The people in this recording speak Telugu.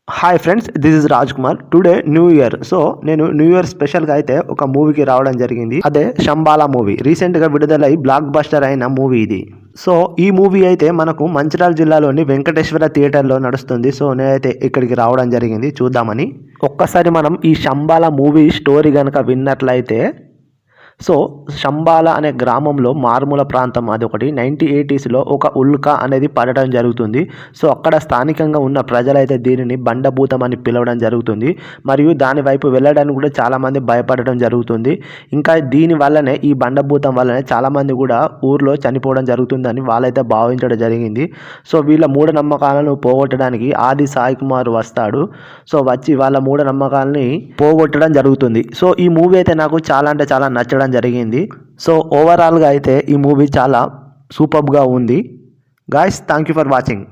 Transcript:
Hi friends, this is Raj Kumar. Today new year. So నేను న్యూ ఇయర్ స్పెషల్గా అయితే ఒక మూవీకి రావడం జరిగింది. అదే శంబాలా మూవీ. రీసెంట్గా విడుదలై బ్లాక్ బస్టర్ అయిన మూవీ ఇది. సో ఈ మూవీ అయితే మనకు మంచిర్యాల జిల్లాలోని వెంకటేశ్వర థియేటర్లో నడుస్తుంది. సో నేనైతే ఇక్కడికి రావడం జరిగింది చూద్దామని. ఒక్కసారి మనం ఈ శంబాలా మూవీ స్టోరీ కనుక విన్నట్లయితే, సో శంబాల అనే గ్రామంలో మారుమూల ప్రాంతం అదొకటి. 1980స్లో ఒక ఉల్కా అనేది పడటం జరుగుతుంది. సో అక్కడ స్థానికంగా ఉన్న ప్రజలైతే దీనిని బండభూతం అని పిలవడం జరుగుతుంది. మరియు దాని వైపు వెళ్ళడానికి కూడా చాలామంది భయపడడం జరుగుతుంది. ఇంకా దీని వల్లనే, ఈ బండభూతం వల్లనే చాలామంది కూడా ఊర్లో చనిపోవడం జరుగుతుందని వాళ్ళైతే భావించడం జరిగింది. సో వీళ్ళ మూఢనమ్మకాలను పోగొట్టడానికి ఆది సాయి కుమార్ వస్తాడు. సో వచ్చి వాళ్ళ మూఢనమ్మకాలని పోగొట్టడం జరుగుతుంది. సో ఈ మూవీ అయితే నాకు చాలా అంటే చాలా నచ్చడం జరిగింది. సో ఓవరాల్గా అయితే ఈ మూవీ చాలా సూపర్గా ఉంది. Guys, thank you for watching.